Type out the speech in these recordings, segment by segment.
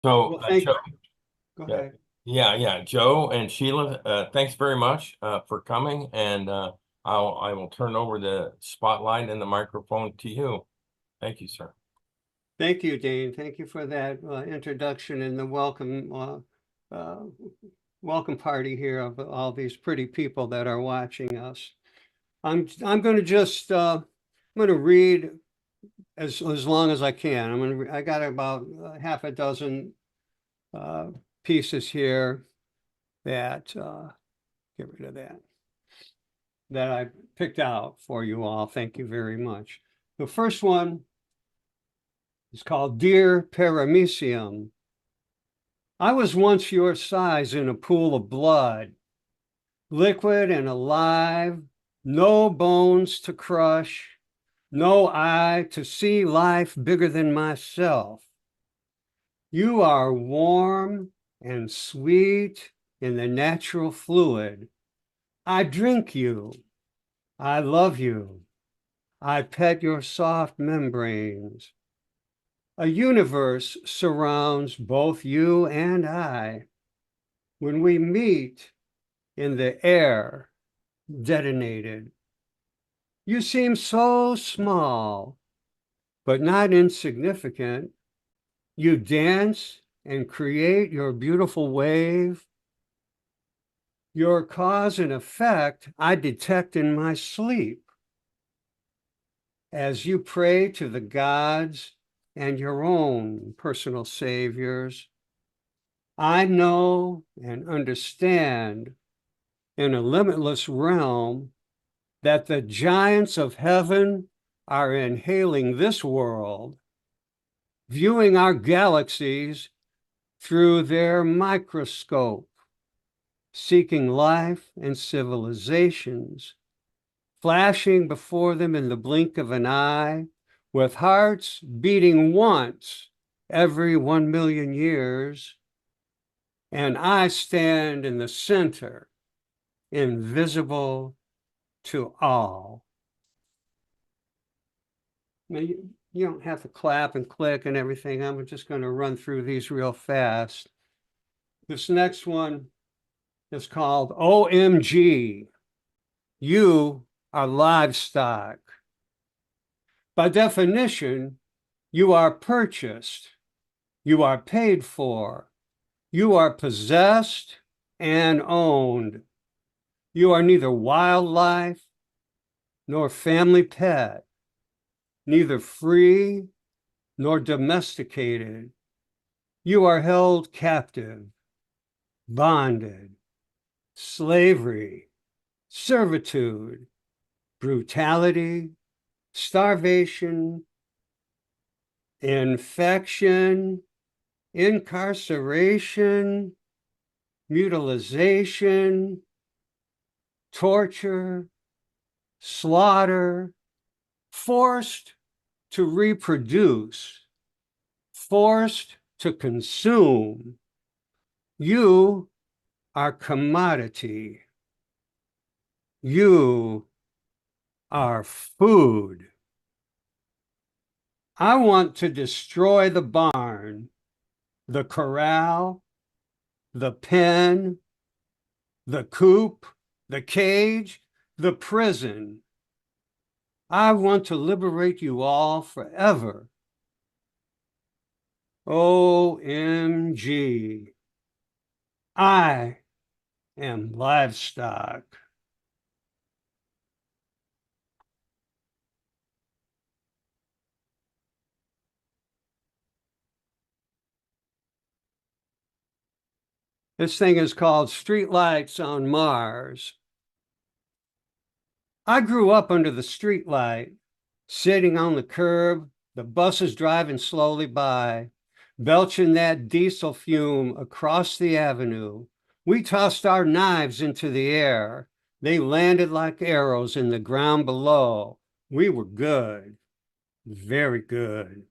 So, Well, thank Joe, you. Go yeah, ahead. yeah, Joe and Sheila, thanks very much for coming, and I will turn over the spotlight and the microphone to you. Thank you, sir. Thank you, Dane. Thank you for that introduction and the uh, welcome party here of all these pretty people that are watching us. I'm going to just I'm going to read as long as I can. I got about half a dozen uh, pieces here that get rid of that I picked out for you all. Thank you very much. The first one is called Dear Paramecium. I was once your size in a pool of blood, liquid and alive, no bones to crush, no eye to see life bigger than myself. You are warm and sweet in the natural fluid. I drink you. I love you. I pet your soft membranes. A universe surrounds both you and I. When we meet in the air, detonated, you seem so small, but not insignificant. You dance and create your beautiful wave. Your cause and effect I detect in my sleep as you pray to the gods and your own personal saviors. I know and understand in a limitless realm that the giants of heaven are inhaling this world, viewing our galaxies through their microscope, seeking life and civilizations, flashing before them in the blink of an eye, with hearts beating once every 1 million years. And I stand in the center, invisible to all. Now, you don't have to clap and click and everything. I'm just going to run through these real fast. This next one is called OMG. You are livestock. By definition, you are purchased, you are paid for, you are possessed and owned. You are neither wildlife nor family pet, neither free nor domesticated. You are held captive, bonded, slavery, servitude, brutality, starvation, infection, incarceration, mutilization, torture, slaughter, forced to reproduce, forced to consume. You are commodity. You are food. I want to destroy the barn, the corral, the pen, the coop, the cage, the prison. I want to liberate you all forever. OMG. I am livestock. This thing is called Streetlights on Mars. I grew up under the streetlight, sitting on the curb, the buses driving slowly by, belching that diesel fume across the avenue. We tossed our knives into the air. They landed like arrows in the ground below. We were good, very good.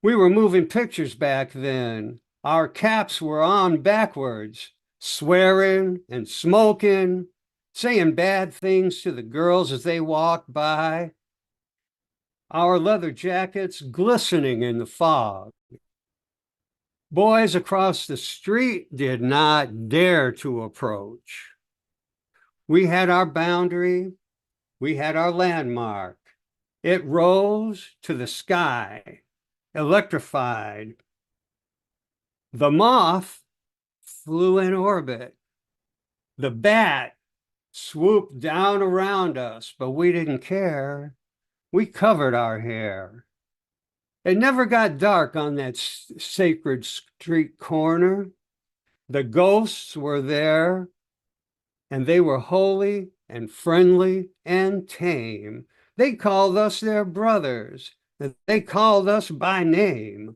We were moving pictures back then. Our caps were on backwards, swearing and smoking, saying bad things to the girls as they walked by. Our leather jackets glistening in the fog. Boys across the street did not dare to approach. We had our boundary, we had our landmark. It rose to the sky, electrified. The moth flew in orbit. The bat swooped down around us, but we didn't care. We covered our hair. It never got dark on that sacred street corner. The ghosts were there, and they were holy and friendly and tame. They called us their brothers. They called us by name.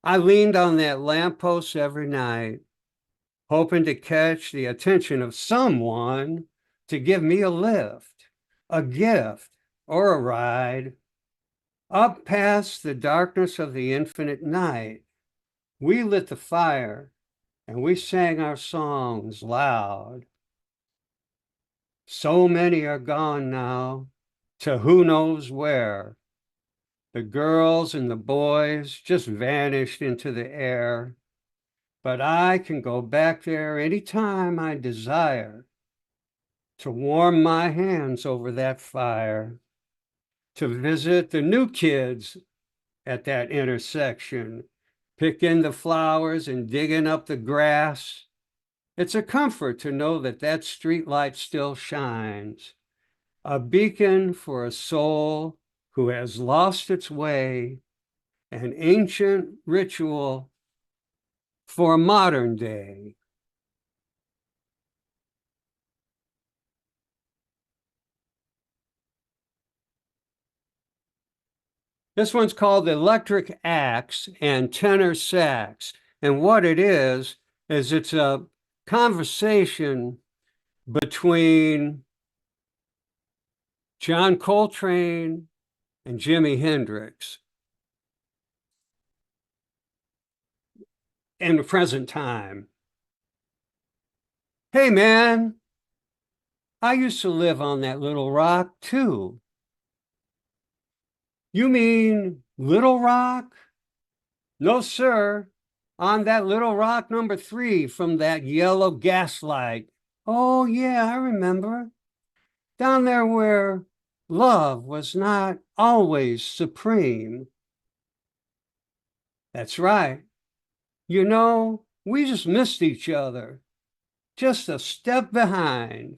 I leaned on that lamppost every night, hoping to catch the attention of someone to give me a lift, a gift, or a ride. Up past the darkness of the infinite night, we lit the fire and we sang our songs loud. So many are gone now to who knows where. The girls and the boys just vanished into the air. But I can go back there anytime I desire to warm my hands over that fire, to visit the new kids at that intersection, picking the flowers and digging up the grass. It's a comfort to know that that street light still shines, a beacon for a soul who has lost its way, an ancient ritual for a modern day. This one's called Electric Axe and Tenor Sax. And what it is it's a conversation between John Coltrane and Jimi Hendrix in the present time. Hey, man, I used to live on that little rock too. You mean Little Rock? No, sir. On that little rock number 3 from that yellow gaslight. Oh, yeah, I remember. Down there where love was not always supreme. That's right. You know, we just missed each other, just a step behind.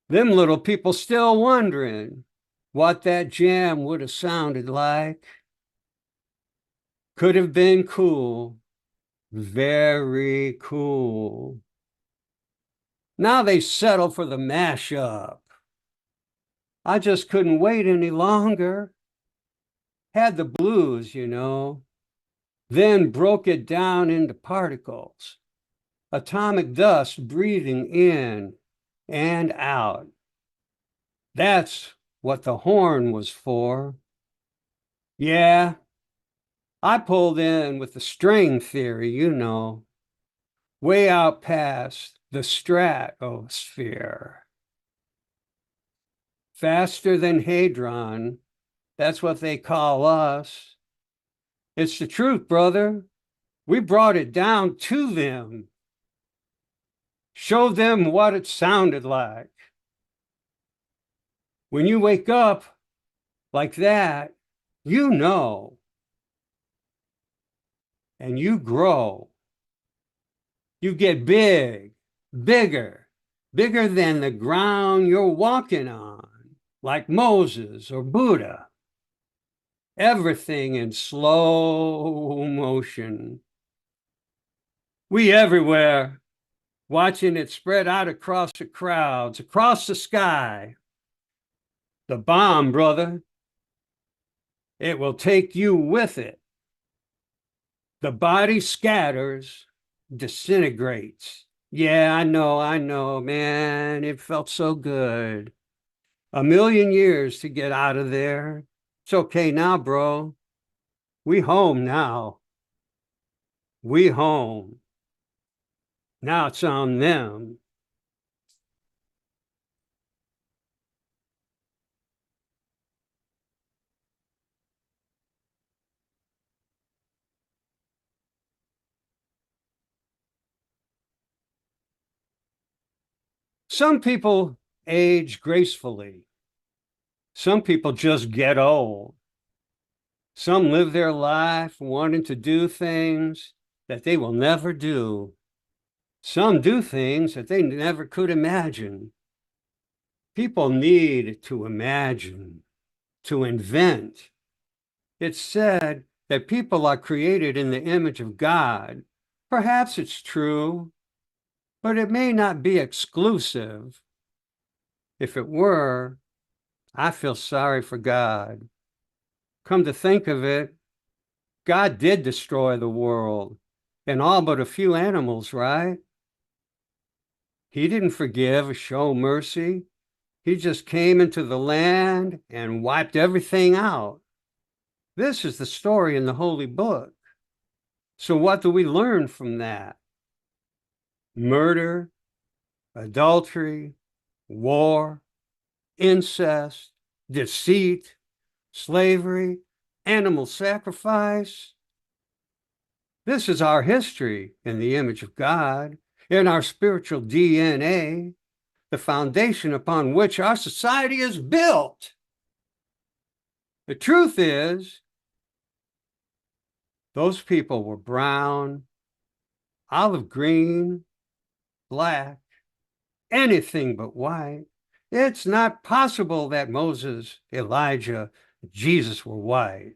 Them little people still wondering what that jam would have sounded like. Could have been cool, very cool. Now they settle for the mashup. I just couldn't wait any longer. Had the blues, you know, then broke it down into particles, atomic dust breathing in and out. That's what the horn was for. Yeah, I pulled in with the string theory, you know, way out past the stratosphere. Faster than hadron, that's what they call us. It's the truth, brother. We brought it down to them. Showed them what it sounded like. When you wake up like that, you know, and you grow. You get big, bigger, bigger than the ground you're walking on, like Moses or Buddha. Everything in slow motion. We everywhere, watching it spread out across the crowds, across the sky. The bomb, brother, it will take you with it. The body scatters, disintegrates. Yeah, I know, man. It felt so good. A million years to get out of there. It's okay now, bro. We home now. We home. Now it's on them. Some people age gracefully. Some people just get old. Some live their life wanting to do things that they will never do. Some do things that they never could imagine. People need to imagine, to invent. It's said that people are created in the image of God. Perhaps it's true, but it may not be exclusive. If it were, I feel sorry for God. Come to think of it, God did destroy the world and all but a few animals, right? He didn't forgive or show mercy. He just came into the land and wiped everything out. This is the story in the Holy Book. So what do we learn from that? Murder, adultery, war, incest, deceit, slavery, animal sacrifice. This is our history in the image of God, in our spiritual DNA, the foundation upon which our society is built. The truth is, those people were brown, olive green, black, anything but white. It's not possible that Moses, Elijah, Jesus were white.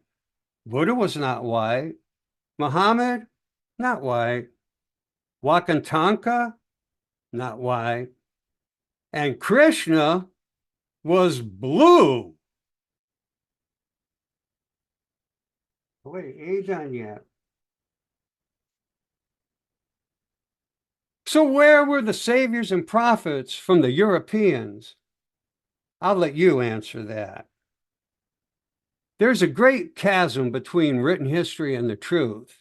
Buddha was not white. Muhammad, not white. Wakantanka, not white. And Krishna was blue. Wait, ain't done yet. So where were the saviors and prophets from the Europeans? I'll let you answer that. There's a great chasm between written history and the truth.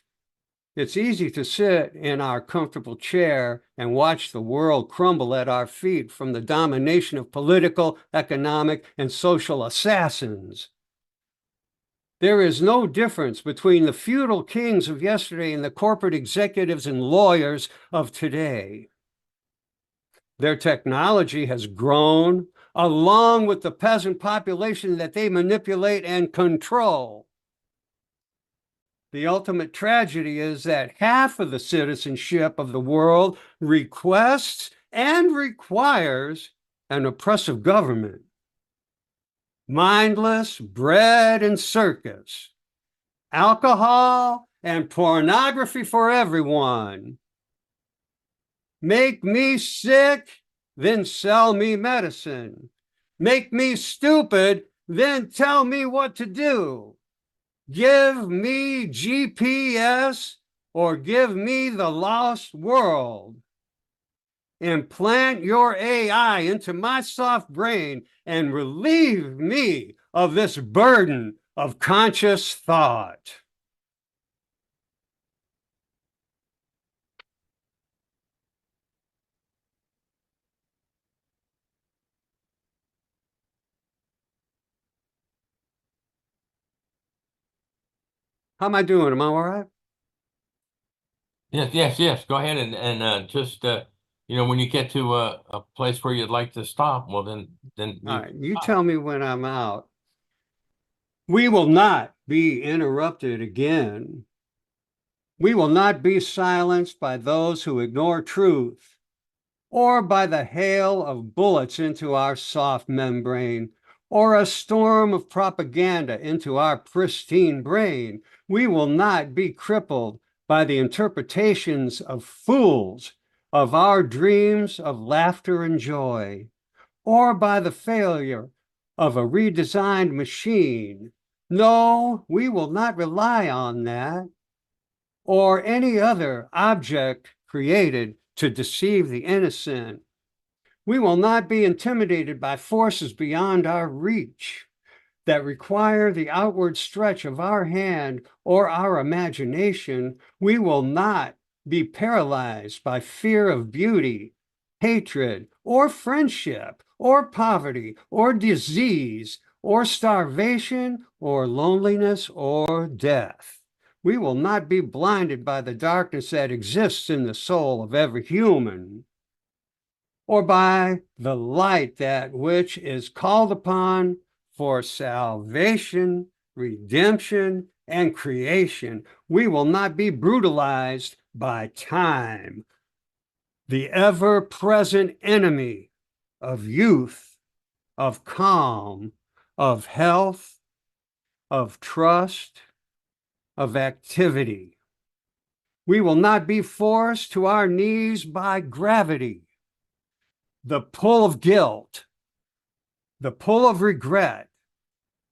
It's easy to sit in our comfortable chair and watch the world crumble at our feet from the domination of political, economic, and social assassins. There is no difference between the feudal kings of yesterday and the corporate executives and lawyers of today. Their technology has grown along with the peasant population that they manipulate and control. The ultimate tragedy is that half of the citizenship of the world requests and requires an oppressive government. Mindless bread and circus, alcohol and pornography for everyone. Make me sick, then sell me medicine. Make me stupid, then tell me what to do. Give me GPS or give me the lost world. Implant your AI into my soft brain and relieve me of this burden of conscious thought. How am I doing? Am I all right? Yes. Go ahead and just when you get to a place where you'd like to stop, well then All you right, you stop. tell me when I'm out. We will not be interrupted again. We will not be silenced by those who ignore truth or by the hail of bullets into our soft membrane or a storm of propaganda into our pristine brain. We will not be crippled by the interpretations of fools of our dreams of laughter and joy, or by the failure of a redesigned machine. No, we will not rely on that or any other object created to deceive the innocent. We will not be intimidated by forces beyond our reach that require the outward stretch of our hand or our imagination. We will not be paralyzed by fear of beauty, hatred, or friendship, or poverty, or disease, or starvation, or loneliness, or death. We will not be blinded by the darkness that exists in the soul of every human, or by the light that which is called upon for salvation, redemption, and creation. We will not be brutalized by time, the ever-present enemy of youth, of calm, of health, of trust, of activity. We will not be forced to our knees by gravity, the pull of guilt, the pull of regret,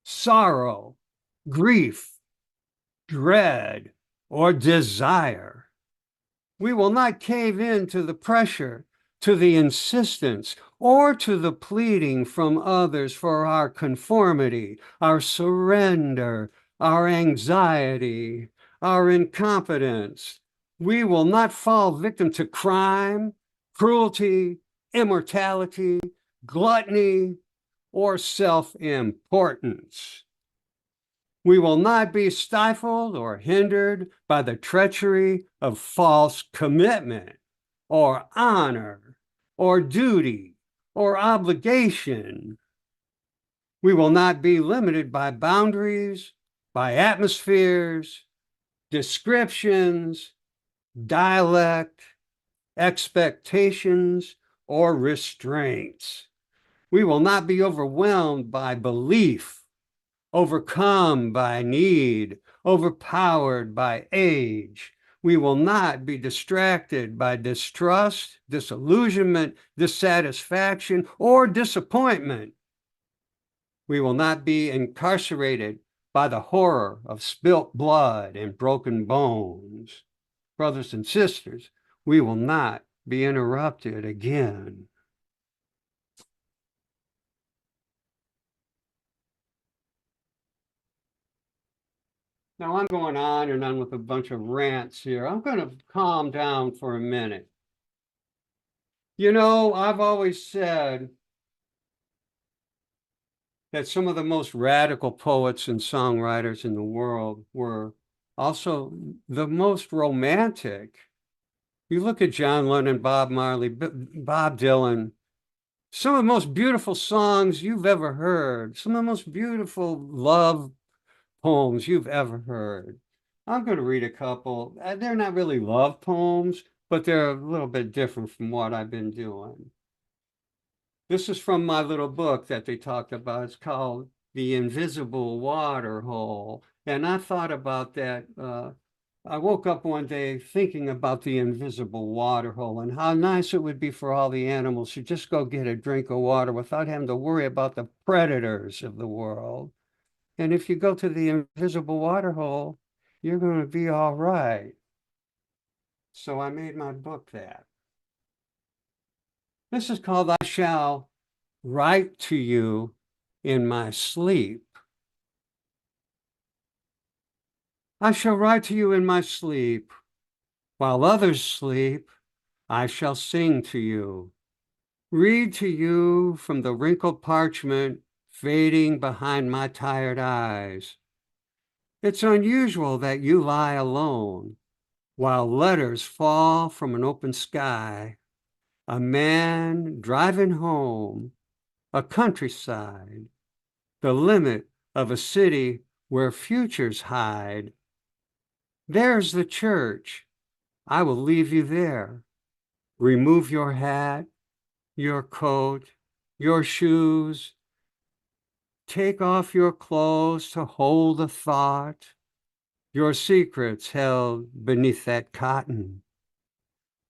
sorrow, grief, dread, or desire. We will not cave in to the pressure, to the insistence, or to the pleading from others for our conformity, our surrender, our anxiety, our incompetence. We will not fall victim to crime, cruelty, immortality, gluttony, or self-importance. We will not be stifled or hindered by the treachery of false commitment or honor or duty or obligation. We will not be limited by boundaries, by atmospheres, descriptions, dialect, expectations, or restraints. We will not be overwhelmed by belief, overcome by need, overpowered by age. We will not be distracted by distrust, disillusionment, dissatisfaction, or disappointment. We will not be incarcerated by the horror of spilt blood and broken bones. Brothers and sisters, we will not be interrupted again. Now I'm going on and on with a bunch of rants here. I'm going to calm down for a minute. You know, I've always said that some of the most radical poets and songwriters in the world were also the most romantic. You look at John Lennon, Bob Marley, Bob Dylan, some of the most beautiful songs you've ever heard, some of the most beautiful love poems you've ever heard. I'm going to read a couple. They're not really love poems, but they're a little bit different from what I've been doing. This is from my little book that they talked about. It's called The Invisible Water Hole. And I thought about that. I woke up one day thinking about the invisible water hole and how nice it would be for all the animals to just go get a drink of water without having to worry about the predators of the world. And if you go to the invisible water hole, you're going to be all right. So I made my book that. This is called I Shall Write to You in My Sleep. I shall write to you in my sleep. While others sleep, I shall sing to you. Read to you from the wrinkled parchment fading behind my tired eyes. It's unusual that you lie alone while letters fall from an open sky. A man driving home, a countryside, the limit of a city where futures hide. There's the church. I will leave you there. Remove your hat, your coat, your shoes. Take off your clothes to hold a thought. Your secrets held beneath that cotton.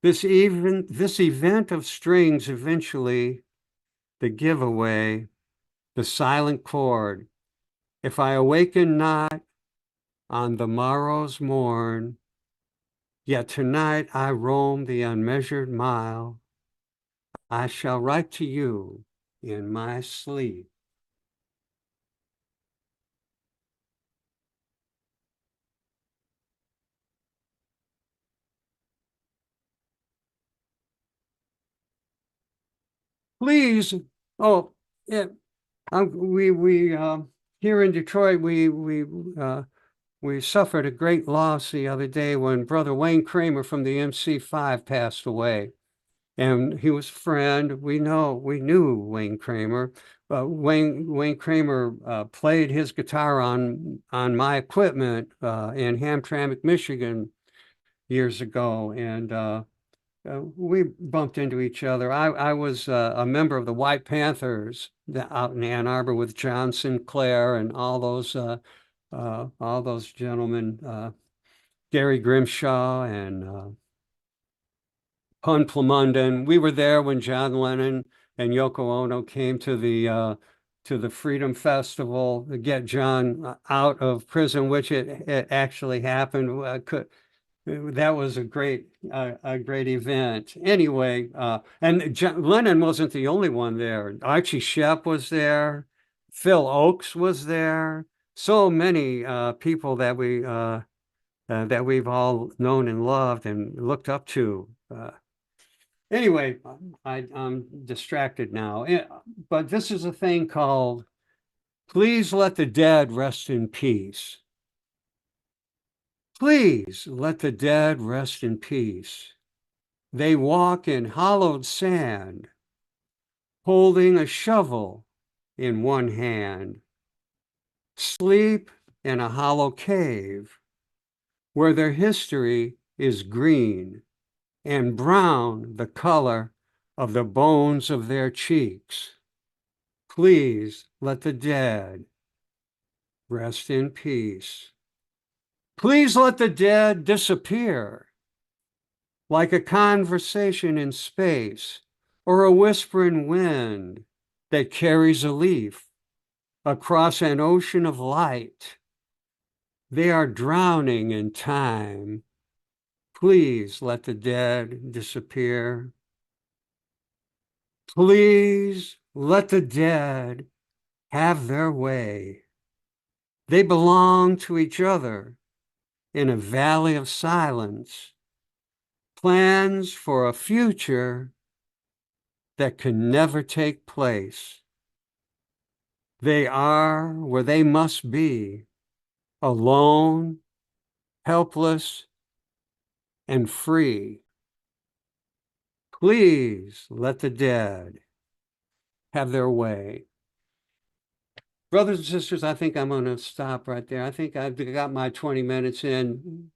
This event of strings eventually, the giveaway, the silent chord. If I awaken not on the morrow's morn, yet tonight I roam the unmeasured mile, I shall write to you in my sleep. Please, oh, yeah, we here in Detroit, we suffered a great loss the other day when Brother Wayne Kramer from the MC5 passed away. and he was a friend. We knew Wayne Kramer. Wayne Kramer played his guitar on my equipment in Hamtramck, Michigan years ago, and we bumped into each other. I was a member of the White Panthers out in Ann Arbor with John Sinclair and all those gentlemen, Gary Grimshaw and Pun Plumunden. We were there when John Lennon and Yoko Ono came to the Freedom Festival to get John out of prison, which it actually happened. That was a great event. Anyway, and Lennon wasn't the only one there. Archie Shepp was there. Phil Oakes was there. So many people that we've all known and loved and looked up to. Anyway, I'm distracted now. But this is a thing called "Please Let the Dead Rest in Peace." Please let the dead rest in peace. They walk in hollowed sand, holding a shovel in one hand. Sleep in a hollow cave where their history is green and brown the color of the bones of their cheeks. Please let the dead rest in peace. Please let the dead disappear, like a conversation in space or a whispering wind that carries a leaf across an ocean of light. They are drowning in time. Please let the dead disappear. Please let the dead have their way. They belong to each other in a valley of silence, plans for a future that can never take place. They are where they must be, alone, helpless, and free. Please let the dead have their way. Brothers and sisters, I think I'm going to stop right there. I think I've got my 20 minutes in.